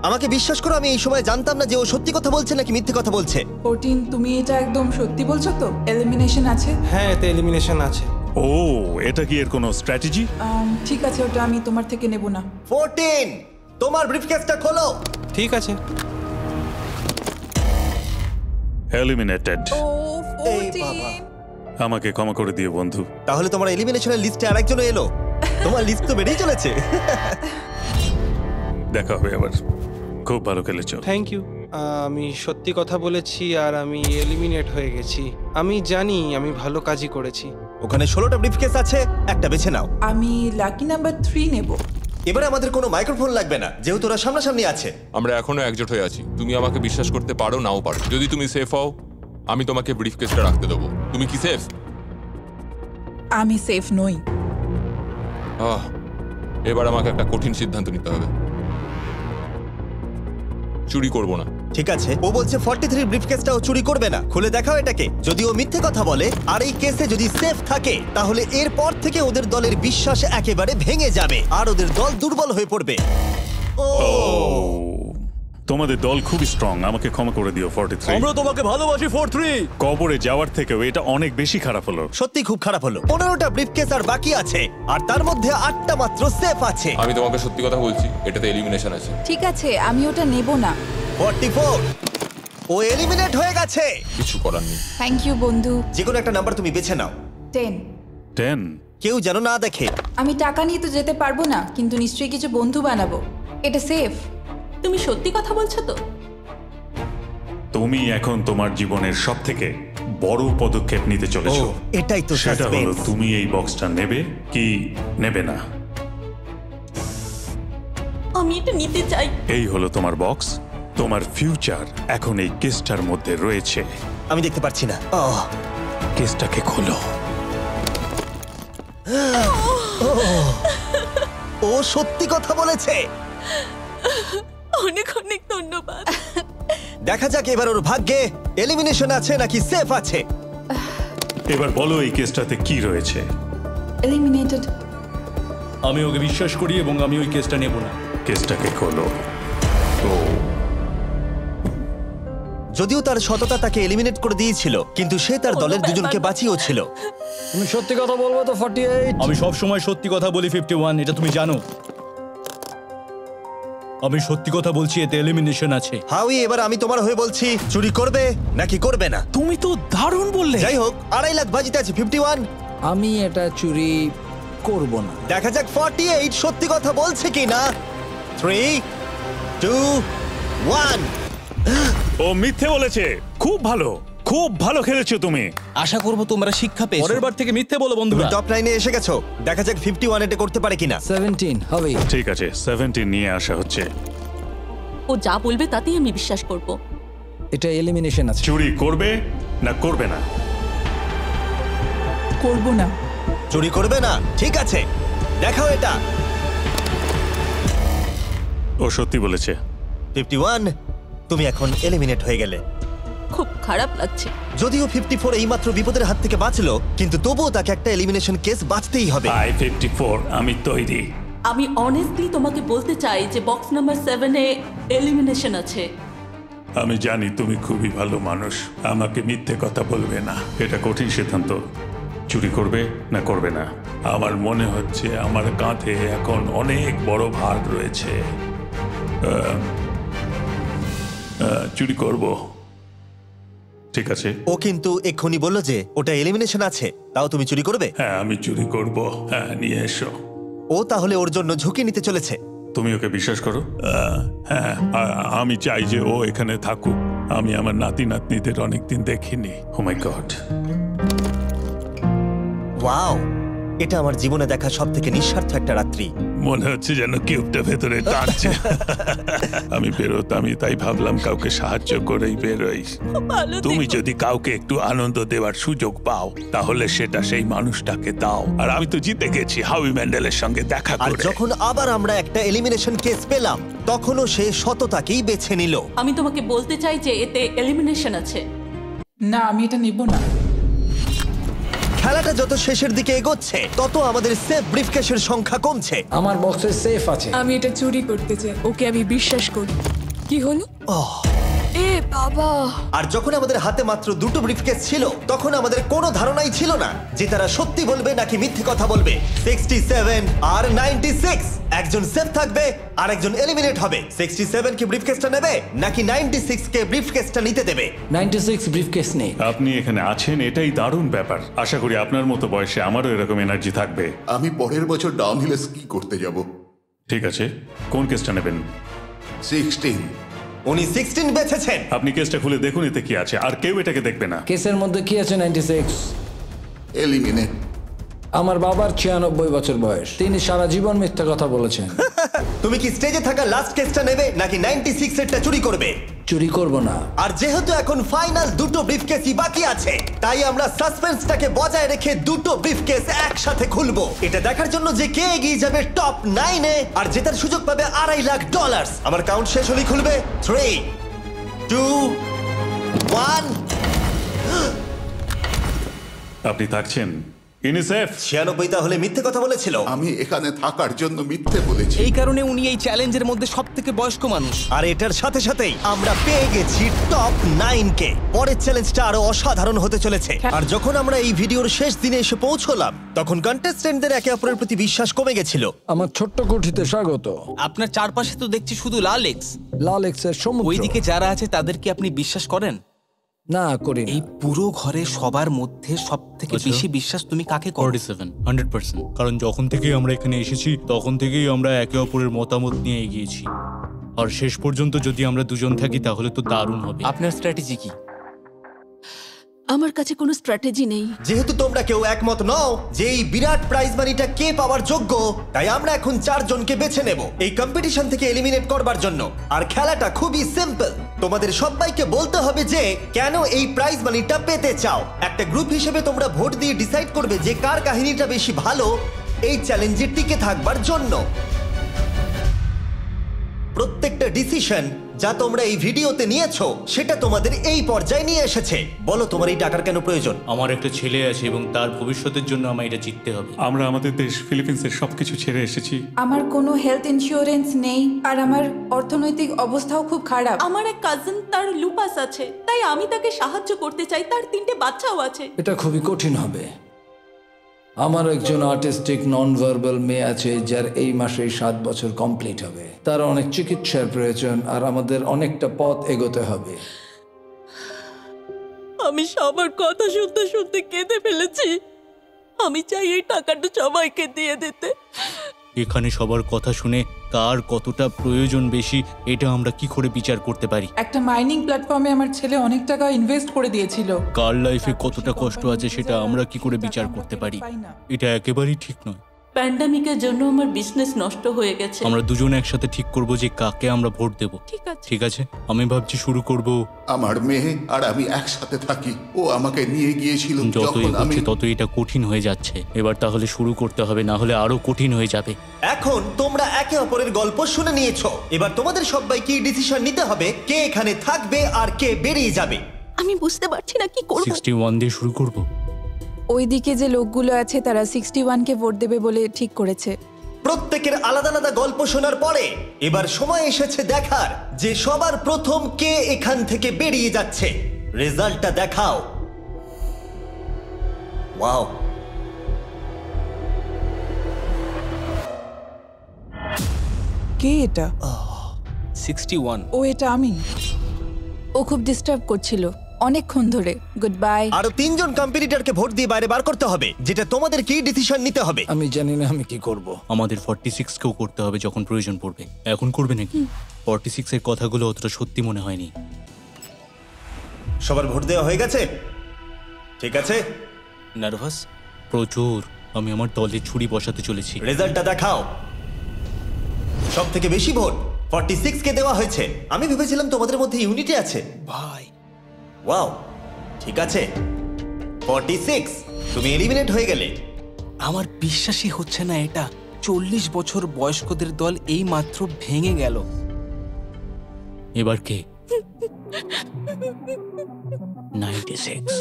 আমাকে বিশ্বাস করো, আমি এই সময় জানতাম না যে ও সত্যি কথা বলছে নাকি মিথ্যে কথা বলছে। 14, তুমি এটা একদম সত্যি বলছো তো? এলিমিনেশন আছে? হ্যাঁ, এতে এলিমিনেশন আছে। ও, এটা কি এর কোনো স্ট্র্যাটেজি? ঠিক আছে, ওটা আমি তোমার থেকে নেব না। 14, তোমার ব্রিফকেসটা খোলো। ঠিক আছে। এলিমিনেটেড। ও, এই বাবা। 14। আমাকে ক্ষমা করে দিও বন্ধু। তাহলে তোমার এলিমিনেশনের লিস্টে আরেকজন এলো। তোমার লিস্ট তো বেড়েই চলেছে। দেখা হবে আবার। খুব ভালো খেলেছো। Thank you. আমি সত্যি কথা বলেছি আর আমি এলিমিনেট হয়ে গেছি। আমি জানি আমি ভালো কাজই করেছি। ওখানে 16টা ব্রিফকেস আছে, একটা বেছে নাও। আমি লাকি নাম্বার 3 নেব। এবারে আমাদের কোনো মাইক্রোফোন লাগবে না, যেহেতু ওরা সামনাসামনি আছে। আমরা এখনো একজোট হয়ে আছি। তুমি আমাকে বিশ্বাস করতে পারো নাও পারো। যদি তুমি সেফ হও আমি তোমাকে ব্রিফকেসটা রাখতে দেবো। তুমি কি সেফ? আমি সেফ নই। এবার আমাকে একটা কঠিন সিদ্ধান্ত নিতে হবে। চুরি করব না। ঠিক আছে, ও বলছে 43 ব্রিফকেসটাও চুরি করবে না। খুলে দেখাও এটাকে। যদি ও মিথ্যে কথা বলে আর এই কেসে যদি সেফ থাকে, তাহলে এরপর থেকে ওদের দলের বিশ্বাস একেবারে ভেঙে যাবে আর ওদের দল দুর্বল হয়ে পড়বে। ও, তোমাদের দল খুবই স্ট্রং। আমাকে ক্ষমা করে দিও 43। আমরা তোমাকে ভালোবাসি 43। কবরে যাওয়ার থেকেও এটা অনেক বেশি খারাপ হলো। সত্যি খুব খারাপ হলো। 15টা ব্রিফকেস আর বাকি আছে, আর তার মধ্যে 8টা মাত্র সেফ আছে। আমি তোমাকে সত্যি কথা বলছি, এটাতে এলিমিনেশন আছে। ঠিক আছে, আমি ওটা নেব না। 44, ও এলিমিনেট হয়ে গেছে। কিছু করার নেই। থ্যাংক ইউ বন্ধু। যে কোনো একটা নাম্বার তুমি বেছে নাও। 10। 10। কেউ যেন না দেখে। আমি টাকা নিয়ে তো যেতে পারবো না, কিন্তু নিশ্চয়ই কিছু বন্ধু বানাবো। এটা সেফ। তুমি সত্যি কথা বলছো তো? তুমি এখন তোমার জীবনের সবথেকে বড় পদক্ষেপ নিতে চলেছো। এটাই তো সেটা হলো সাসপেন্স। তুমি এই বক্সটা নেবে কি নেবে না। আমি এটা নিতে চাই। এই হলো তোমার বক্স। তোমার ফিউচার এখন এই কেসটার মধ্যে রয়েছে। আমি দেখতে পাচ্ছি না। কেসটাকে খোলো। ও সত্যি কথা বলেছে। অনেক অনেক ধন্যবাদ। দেখা যাক এবার ওর ভাগ্যে এলিমিনেশন আছে নাকি সেফ আছে। এবার বলো এই কেসটাতে কি রয়েছে। এলিমিনেটেড। আমি ওকে বিশ্বাস করি এবং আমি ওই কেসটা নেব না। কেসটাকে খোলো। ও, যদিও তার সততা তাকে এলিমিনেট করে দিয়েছিল, কিন্তু সে তার দলের দুজনকে বাঁচিয়েও ছিল। তুমি সত্যি কথা বলবো তো 48? আমি সব সময় সত্যি কথা বলি 51, এটা তুমি জানো। আমি সত্যি কথা বলছি, এতে এলিমিনেশন আছে। হাউই, এবার আমি তোমার হয়ে বলছি, চুরি করবে নাকি করবে না? তুমি তো দারুণ বললে। যাই হোক, 2.5 লাখ বাজিতে আছে 51। আমি এটা চুরি করব না। দেখা যাক 48 সত্যি কথা বলছে কিনা। 3, 2, 1। ও মিথ্যে বলেছে। খুব ভালো, খুব ভালো খেলেছো তুমি। আশা করব তোমরা শিক্ষা পেয়েছো। পরের বার থেকে মিথ্যে বলো বন্ধুরা। টপ 9 এ এসে গেছো। দেখা যাক 51 এটা করতে পারে কিনা। 17 হবে। ঠিক আছে, 17 নিয়ে আসা হচ্ছে। ও যা বলবে তাতেই আমি বিশ্বাস করব। এটা এলিমিনেশন আছে। চুরি করবে না করবে না? করব না। চুরি করবে না? ঠিক আছে, দেখাও এটা। ও সত্যি বলেছে। 51, তুমি এখন এলিমিনেট হয়ে গেলে। খুব খারাপ লাগছে। যদিও 54 এইমাত্র বিপদের হাত থেকে বাঁচলো, কিন্তু তবুও তাকে একটা এলিমিনেশন কেস বাঁচতেই হবে। I-54, আমি তৈরি। আমি অনেস্টলি তোমাকে বলতে চাই যে বক্স নাম্বার 7-এ এলিমিনেশন আছে। আমি জানি তুমি খুবই ভালো মানুষ, আমাকে মিথ্যে কথা বলবে না। এটা কঠিন সিদ্ধান্ত, চুরি করবে না করবে না। আমার মনে হচ্ছে আমার কাঁধে এখন অনেক বড় ভার রয়েছে। চুরি করব। ঠিক আছে। ও কিন্তু এক্ষুনি বললো যে ওটা এলিমিনেশন আছে, তাও তুমি চুরি করবে? হ্যাঁ, আমি চুরি করব। হ্যাঁ, নিয়ে এসো। ও তাহলে ওর জন্য ঝুঁকি নিতে চলেছে। তুমি ওকে বিশ্বাস করো? হ্যাঁ, আমি চাই যে ও এখানে থাকুক। আমি আমার নাতি নাতনিদের অনেকদিন দেখিনি। ও মাই গড, ওয়াও, এটা আমার জীবনে দেখা সবথেকে নিঃস্বার্থ একটা রাত্রি। মনে হচ্ছে যেন কিউবটা ভেতরে টানছে। আমি বেরোতামই, তাই ভাবলাম কাউকে সাহায্য করেই বেরোই। তুমি যদি কাউকে একটু আনন্দ দেওয়ার সুযোগ পাও, তাহলে সেটা সেই মানুষটাকে দাও। আর আমি তো জিতে গেছি হাউই ম্যান্ডেলের সঙ্গে দেখা আর করে। যখন আবার আমরা একটা এলিমিনেশন কেস পেলাম, তখনও সে সততাকেই বেছে নিল। আমি তোমাকে বলতে চাই যে এতে এলিমিনেশন আছে। না, আমি এটা নিব না। খেলাটা যত শেষের দিকে এগোচ্ছে, তত আমাদের সেফ ব্রিফকেসের সংখ্যা কমছে। আমার বক্সে সেফ আছে। আমি এটা চুরি করতে চাই, ওকে আমি বিশ্বাস করি। কি হলো? এ বাবা! আর যখন আমাদের হাতে মাত্র দুটো ব্রিফকেস ছিল, তখন আমাদের কোনো ধারণাই ছিল না যে তারা সত্যি বলবে নাকি মিথ্যে কথা বলবে। 67 আর 96, একজন সেফ থাকবে আর একজন এলিমিনেট হবে। 67 কি ব্রিফকেসটা নেবে নাকি 96 কে ব্রিফকেসটা নিতে দেবে? 96 ব্রিফকেস নেই। আপনি এখানে আছেন, এটাই দারুণ ব্যাপার। আশা করি আপনার মতো বয়সে আমারও এরকম এনার্জি থাকবে। আমি পরের বছর ডাউনহিলে স্কি করতে যাব। ঠিক আছে, কোন কেসটা নেবেন? 16। উনি 16 বেছেছেন। আপনি কেসটা খুলে দেখুন এতে কি আছে, আর কেউ এটাকে দেখবে না। কেসের মধ্যে কি আছে? 96 এলিমিনেট। আমার বাবার 96 বছর বয়স, তিনি সারা জীবন মিথ্যা কথা বলেছেন। তুমি কি স্টেজে থাকা লাস্ট কেসটা নেবে নাকি 96 এরটা চুরি করবে? চুরি করব না। আর যেহেতু এখন ফাইনাল দুটো ব্রিফকেসই বাকি আছে, তাই আমরা সাসপেন্সটাকে বজায় রেখে দুটো ব্রিফকেস একসাথে খুলবো, এটা দেখার জন্য যে কে এগিয়ে যাবে টপ 9-এ আর জেতার সুযোগ পাবে $2.5 লাখ। আমার কাউন্ট শেষ হলেই খুলবে। 3, 2, 1। আপনি থাকছেন। ইউনিসেফ 96 তাহলে মিথ্যে কথা বলেছিল। আমি এখানে থাকার জন্য মিথ্যে বলেছি। এই কারণে উনি এই চ্যালেঞ্জের মধ্যে সবথেকে বয়স্ক মানুষ। আর এটার সাথে সাথেই আমরা পেয়ে গেছি টপ 9-কে। পরের চ্যালেঞ্জটা আরো অসাধারণ হতে চলেছে। আর যখন আমরা এই ভিডিওর শেষ দিনে এসে পৌঁছলাম, তখন কন্টেস্টেন্টদের একে অপরের প্রতি বিশ্বাস কমে গেছিল। আমার ছোট্ট কুঠিতে স্বাগত। আপনার চারপাশে তো দেখছি শুধু লাল এক্স। লাল এক্সের সমুদ্র। ওইদিকে যারা আছে তাদের কি আপনি বিশ্বাস করেন? না, করি না। এই পুরো ঘরে সবার মধ্যে সবথেকে বেশি বিশ্বাস তুমি কাকে করো? 47, 100%। কারণ যখন থেকেই আমরা এখানে এসেছি, তখন থেকেই আমরা একে অপরের মতামত নিয়ে এগিয়েছি। আর শেষ পর্যন্ত যদি আমরা দুজন থাকি তাহলে তো দারুণ হবে। আপনার স্ট্র্যাটেজি কি? আমার কাছে কোনো স্ট্র্যাটেজি নেই। যেহেতু তোমরা কেউ একমত নও যে এই বিরাট প্রাইজ মানিটা কে পাওয়ার যোগ্য, তাই আমরা এখন 4 জনকে বেছে নেব এই কম্পিটিশন থেকে এলিমিনেট করবার জন্য। আর খেলাটা খুবই সিম্পল। তোমাদের সবাইকে বলতে হবে যে কেন এই প্রাইজ মানিটা পেতে চাও। একটা গ্রুপ হিসেবে তোমরা ভোট দিয়ে ডিসাইড করবে যে কার কাহিনীটা বেশি ভালো এই চ্যালেঞ্জে টিকে থাকবার জন্য। প্রত্যেকটা ডিসিশন যা তোমরা এই ভিডিওতে নিয়েছো, সেটা তোমাদের এই পর্যায়ে নিয়ে এসেছে। বলো তোমার এই টাকার কেন প্রয়োজন? আমার একটা ছেলে আছে এবং তার ভবিষ্যতের জন্য আমার এটা জিততে হবে। আমরা আমাদের দেশ ফিলিপিন্সের সবকিছু ছেড়ে এসেছি। আমার কোনো হেলথ ইন্স্যুরেন্স নেই আর আমার অর্থনৈতিক অবস্থাও খুব খারাপ। আমার এক কাজিন, তার লুপাস আছে, তাই আমি তাকে সাহায্য করতে চাই। তার 3টে বাচ্চাও আছে। এটা খুবই কঠিন হবে। আমার একজন আর্টিস্টিক নন ভার্বাল মেয়ে আছে যার এই মাসেই 7 বছর কমপ্লিট হবে। তার অনেক চিকিৎসার প্রয়োজন আর আমাদের অনেকটা পথ এগোতে হবে। আমি সবার কথা শুনতে শুনতে কেঁদে ফেলেছি। আমি চাই এই টাকাটা সবাইকে দিয়ে দিতে। এখানে সবার কথা শুনে কার কতটা প্রয়োজন বেশি, এটা আমরা কি করে বিচার করতে পারি? একটা মাইনিং প্ল্যাটফর্মে আমার ছেলে অনেক টাকা ইনভেস্ট করে দিয়েছিল। কার লাইফে কতটা কষ্ট আছে সেটা আমরা কি করে বিচার করতে পারি? এটা একেবারেই ঠিক নয়। প্যান্ডামিকের জন্য আমার বিজনেস নষ্ট হয়ে গেছে। আমরা দুজন একসাথে ঠিক করব যে কাকে আমরা ভোট দেব। ঠিক আছে, আমি ভাবছি শুরু করব। আমার মেয়ে আর আমি একসাথে থাকি। ও আমাকে নিয়ে গিয়েছিল যত যখন আমি এগোচ্ছে তত এটা কঠিন হয়ে যাচ্ছে। এবার তাহলে শুরু করতে হবে, না হলে আরো কঠিন হয়ে যাবে। এখন তোমরা একে অপরের গল্প শুনে নিয়েছো। এবার তোমাদের সবাইকে ডিসিশন নিতে হবে কে এখানে থাকবে আর কে বেরিয়ে যাবে। আমি বুঝতে পারছি না কি করব। 61 দিয়ে শুরু করব। ওইদিকে যে লোকগুলো আছে তারা 61কে ভোট দেবে বলে ঠিক করেছে। প্রত্যেকের আলাদা আলাদা গল্প শোনার পরে এবার সময় এসেছে দেখার যে সবার প্রথম কে এখান থেকে বেরিয়ে যাচ্ছে। রেজাল্টটা দেখাও। ওয়াও, কে এটা? 61। ও, এটা আমি। ও খুব ডিস্টার্ব করছিল অনেকক্ষণ ধরে। Good bye. আরো 3 জন কম্পিটিটরকে ভোট দিয়ে বাইরে বার করতে হবে, যেটা তোমাদের কি ডিসিশন নিতে হবে। আমি জানি না আমি কি করব। আমাদের 46 কেও করতে হবে যখন প্রয়োজন পড়বে। এখন করবে নাকি? 46 এর কথাগুলো অতটা সত্যি মনে হয়নি। সবার ভোট দেওয়া হয়ে গেছে? ঠিক আছে। নার্ভাস? প্রচুর। আমি আমার দলে ছুরি বসাতে চলেছি। রেজাল্টটা দেখাও। সব থেকে বেশি ভোট 46 কে দেওয়া হয়েছে। আমি ভেবেছিলাম তোমাদের মধ্যে ইউনিটি আছে। ভাই, ওয়াও, ঠিক আছে। 46, তুমি এলিমিনেট হয়ে গেলে। আমার বিশ্বাসই হচ্ছে না এটা। 40 বছর বয়স্কদের দল এই মাত্র ভেঙে গেল। এবার কে? 96।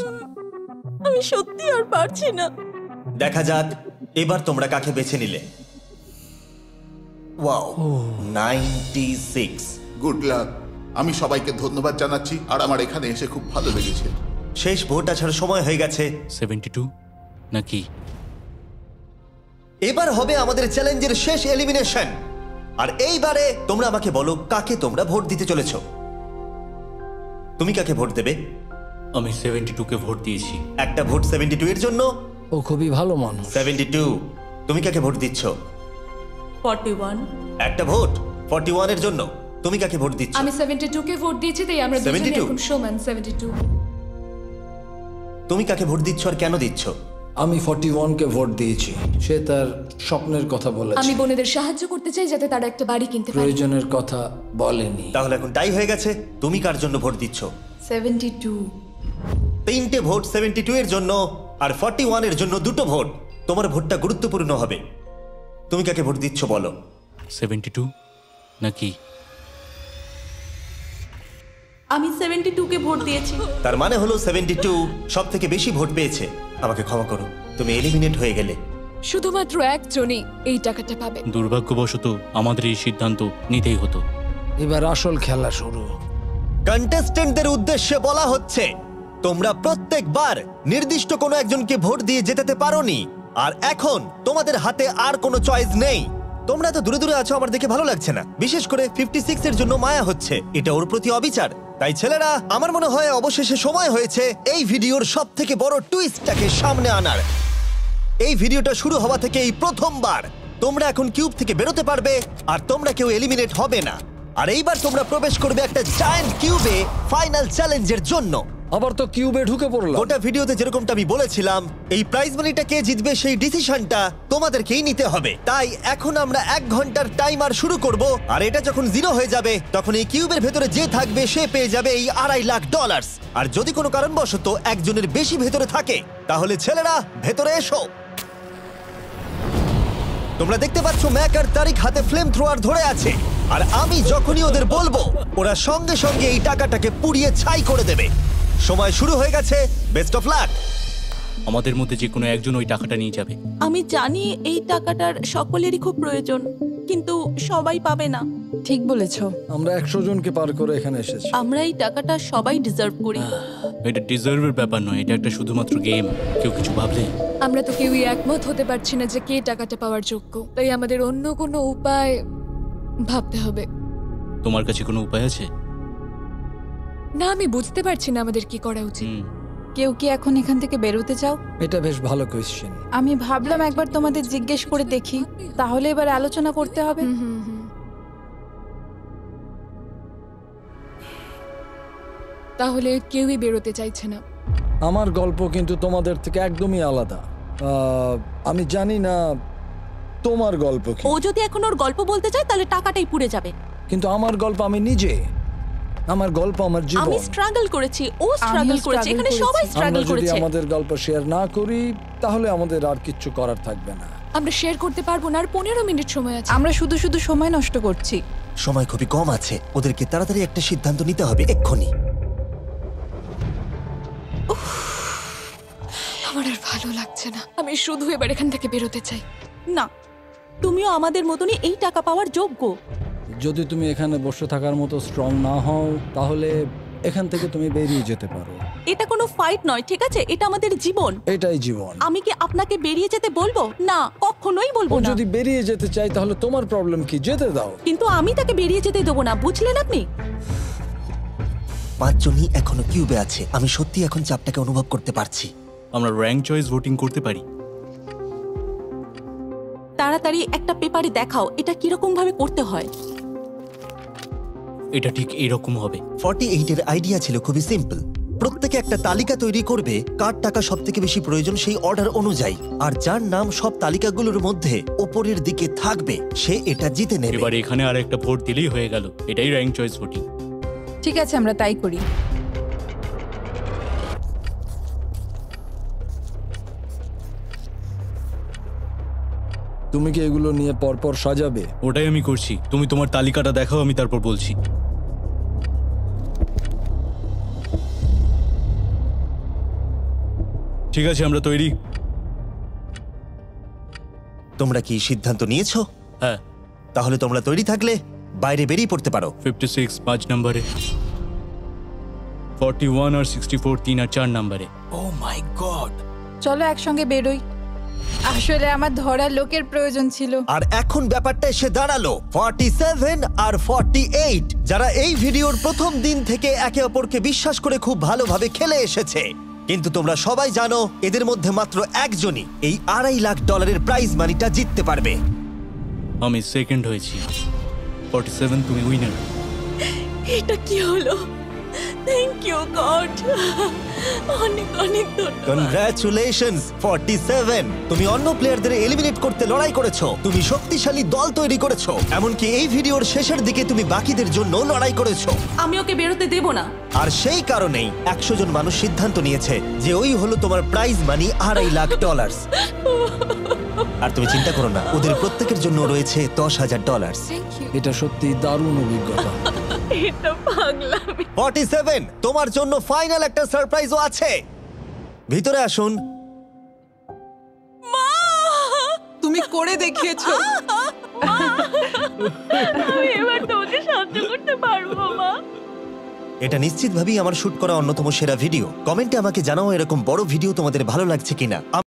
আমি সত্যি আর পারছি না। দেখা যাক এবার তোমরা কাকে বেছে নিলে। ওয়াও, 96। Good luck. আমি সবাইকে ধন্যবাদ জানাচ্ছি, আর আমার এখানে এসে খুব ভালো লেগেছে। শেষ ভোট আসার সময় হয়ে গেছে। 72 নাকি? এবার হবে আমাদের চ্যালেঞ্জের শেষ এলিমিনেশন। আর এইবারে তোমরা আমাকে বলো কাকে তোমরা ভোট দিতে চলেছো। তুমি কাকে ভোট দেবে? আমি 72 কে ভোট দিয়েছি। একটা ভোট 72 এর জন্য। ও খুবই ভালো মানুষ। 72, তুমি কাকে ভোট দিচ্ছ? 41। একটা ভোট 41 এর জন্য। তুমি কাকে ভোট দিচ্ছ? আমি 72 কে ভোট দিয়েছি, তাই আমরা দুজনে 72? এখন সমান। 72। তুমি কাকে ভোট দিচ্ছ আর কেন দিচ্ছ? আমি 41 কে ভোট দিয়েছি। সে তার স্বপ্নের কথা বলেছে। আমি বোনেদের সাহায্য করতে চাই যাতে তারা একটা বাড়ি কিনতে পারে। প্রয়োজনের কথা বলেনি। তাহলে এখন টাই হয়ে গেছে। তুমি কার জন্য ভোট দিচ্ছ? 72। 3টে ভোট 72 এর জন্য, আর 41 এর জন্য 2টো ভোট। তোমার ভোটটা গুরুত্বপূর্ণ হবে। তুমি কাকে ভোট দিচ্ছ বলো? 72 নাকি? আমি 72 কে ভোট দিয়েছি। তার মানে হলো 72 সব থেকে বেশি ভোট পেয়েছে। আমাকে ক্ষমা করো, তুমি এলিমিনেট হয়ে গেলে। শুধুমাত্র একজনই এই টাকাটা পাবে। দুর্ভাগ্যবশত আমাদের এই সিদ্ধান্ত নিতেই হতো। এবার আসল খেলা শুরু। কন্টেস্টেন্টদের উদ্দেশ্যে বলা হচ্ছে, তোমরা প্রত্যেকবার নির্দিষ্ট কোনো একজনকে ভোট দিয়ে জেতাতে পারোনি, আর এখন তোমাদের হাতে আর কোনো চয়েস নেই। তোমরা তো দূরে দূরে আছো, আমার দেখে ভালো লাগছে না। বিশেষ করে 56 এর জন্য মায়া হচ্ছে। এটা ওর প্রতি অবিচার। তাই ছেলেরা, আমার মনে হয় অবশেষে সময় হয়েছে এই ভিডিওর সব থেকে বড় টুইস্টটাকে সামনে আনার। এই ভিডিওটা শুরু হওয়া থেকে এই প্রথমবার তোমরা এখন কিউব থেকে বেরোতে পারবে, আর তোমরা কেউ এলিমিনেট হবে না। আর এইবার তোমরা প্রবেশ করবে একটা জায়ান্ট কিউবে ফাইনাল চ্যালেঞ্জের জন্য। আবার তো কিউবে ঢুকে পড়লাম। গোটা ভিডিওতে যেরকমটা আমি বলেছিলাম, এই প্রাইজ মানিটা কে জিতবে সেই ডিসিশনটা তোমাদেরকেই নিতে হবে। তাই এখন আমরা 1 ঘন্টার টাইমার শুরু করব, আর এটা যখন 0 হয়ে যাবে তখন এই কিউবের ভেতরে যে থাকবে সে পেয়ে যাবে এই $2.5 লাখ। আর যদি কোনো কারণবশত একজনের বেশি ভেতরে থাকে, তাহলে ছেলেরা ভেতরে এসো। তোমরা দেখতে পাচ্ছ ম্যাক আর তারিক হাতে ফ্লেম থ্রোয়ার ধরে আছে, আর আমি যখনই ওদের বলবো ওরা সঙ্গে সঙ্গে এই টাকাটাকে পুড়িয়ে ছাই করে দেবে। সময় শুরু হয়ে গেছে। Best of luck. আমাদের মধ্যে যে কোনো একজন ওই টাকাটা নিয়ে যাবে। আমি জানি এই টাকাটার সকলেরই খুব প্রয়োজন, কিন্তু সবাই পাবে না। ঠিক বলেছো। আমরা 100 জনকে পার করে এখানে এসেছি। আমরা এই টাকাটা সবাই ডিজার্ভ করি। এটা ডিজার্ভের ব্যাপার নয়, এটা একটা শুধুমাত্র গেম। কেউ কিছু ভাবলে? আমরা তো কেউই একমত হতে পারছি না যে কে টাকাটা পাওয়ার যোগ্য, তাই আমাদের অন্য কোনো উপায় ভাবতে হবে। তোমার কাছে কোনো উপায় আছে? না, আমি বুঝতে পারছি না আমাদের কি করা উচিত। কেউ কি এখন এখান থেকে বেরোতে চাও? এটা বেশ ভালো কোয়েশ্চেন। আমি ভাবলাম একবার তোমাদের জিজ্ঞেস করে দেখি, তাহলে এবার আলোচনা করতে হবে। তাহলে কেউই বেরোতে চাইছে না। আমার গল্প কিন্তু তোমাদের থেকে একদমই আলাদা। আমি জানি না তোমার গল্প কি। ও যদি এখন ওর গল্প বলতে চায় তাহলে টাকাটাই পুড়ে যাবে। কিন্তু আমার গল্প আমি নিজে। আমার গল্প আমার জীবন। আমি স্ট্রাগল করেছি, ও স্ট্রাগল করেছে, এখানে সবাই স্ট্রাগল করেছে। যদি আমাদের গল্প শেয়ার না করি তাহলে আমাদের আর কিচ্ছু করার থাকবে না। আমরা শেয়ার করতে পারবো না, আর 15 মিনিট সময় আছে। আমরা শুধু শুধু সময় নষ্ট করছি। সময় খুবই কম আছে, ওদেরকে তাড়াতাড়ি একটা সিদ্ধান্ত নিতে হবে এক্ষুনি। আমার আর ভালো লাগছে না, আমি শুধু এবার এখান থেকে বেরোতে চাই। না, তুমিও আমাদের মতনই এই টাকা পাওয়ার যোগ্য। যদি তুমি এখানে বসে থাকার মতো স্ট্রং না হও তাহলে এখান থেকে তুমি বেরিয়ে যেতে পারো। এটা কোনো ফাইট নয়, ঠিক আছে? এটা আমাদের জীবন। এটাই জীবন। আমি কি আপনাকে বেরিয়ে যেতে বলবো? না, কখনোই বলবো ও না। যদি বেরিয়ে যেতে চাই তাহলে তোমার প্রবলেম কি? যেতে দাও। কিন্তু আমি তাকে বেরিয়ে যেতে দেবো না, বুঝলেন আপনি? 5 জনই এখনো কিউবে আছে। আমি সত্যি এখন চাপটাকে অনুভব করতে পারছি। আমরা র্যাঙ্ক চয়েস ভোটিং করতে পারি। তাড়াতাড়ি একটা পেপারে দেখাও এটা কিরকম ভাবে করতে হয়। এটা ঠিক এরকম হবে। 48 এর আইডিয়া ছিল খুবই সিম্পল। প্রত্যেকে একটা তালিকা তৈরি করবে কার টাকা সব থেকে বেশি প্রয়োজন সেই অর্ডার অনুযায়ী, আর যার নাম সব তালিকাগুলোর মধ্যে উপরের দিকে থাকবে সে এটা জিতে নেবে। এবার এখানে আর একটা ভোট দিলেই হয়ে গেল। এটাই র্যাঙ্ক চয়েস ভোটিং। ঠিক আছে, আমরা তাই করি। তুমি কি এগুলো নিয়ে পরপর সাজাবে? ওটাই আমি করছি। তুমি তোমার তালিকাটা দেখাও, আমি তারপর বলছি। ঠিক আছে, আমরা তৈরি। তোমরা কি সিদ্ধান্ত নিয়েছো? হ্যাঁ। তাহলে তোমরা তৈরি থাকলে বাইরে বেরিয়ে পড়তে পারো। 56 5 নম্বরে, 41 আর 64 3 আর 4 নম্বরে। ও মাই গড! চলো একসঙ্গে বেরোই। আসলে আমার ধরার লোকের প্রয়োজন ছিল। আর এখন ব্যাপারটা এসে দাঁড়ালো 47 আর 48, যারা এই ভিডিওর প্রথম দিন থেকে একে অপরকে বিশ্বাস করে খুব ভালোভাবে খেলে এসেছে। কিন্তু তোমরা সবাই জানো এদের মধ্যে মাত্র একজনই এই $2.5 লাখ প্রাইজ মানিটা জিততে পারবে। আমি সেকেন্ড হয়েছি। 47 তুমি উইনার। এটা কি হলো? থ্যাংক ইউ গড, অনেক অনেক ধন্যবাদ। কনগ্রাচুলেশনস 47, তুমি অন্য প্লেয়ারদের এলিমিনেট করতে লড়াই করেছো। তুমি শক্তিশালী দল তৈরি করেছো। এমনকি এই ভিডিওর শেষের দিকে তুমি বাকিদের জন্য লড়াই করেছো। আমি ওকে বেরোতে দেব না। আর সেই কারণেই 100 জন মানুষ সিদ্ধান্ত নিয়েছে যে ওই হলো তোমার প্রাইজ মানি $2.5 লাখ। আর তুমি চিন্তা করো না, ওদের প্রত্যেকের জন্য রয়েছে $10,000। এটা সত্যি দারুণ অভিজ্ঞতা। এটা পাগলামি। 47, তোমার জন্য ফাইনাল একটা সারপ্রাইজও আছে। ভিতরে আসুন। তুমি করে দেখিয়েছো। আমি এবার তোমাকে সাহায্য করতে পারবো মা। এটা নিশ্চিতভাবেই আমার শুট করা অন্যতম সেরা ভিডিও। কমেন্টে আমাকে জানাও এরকম বড় ভিডিও তোমাদের ভালো লাগছে কিনা।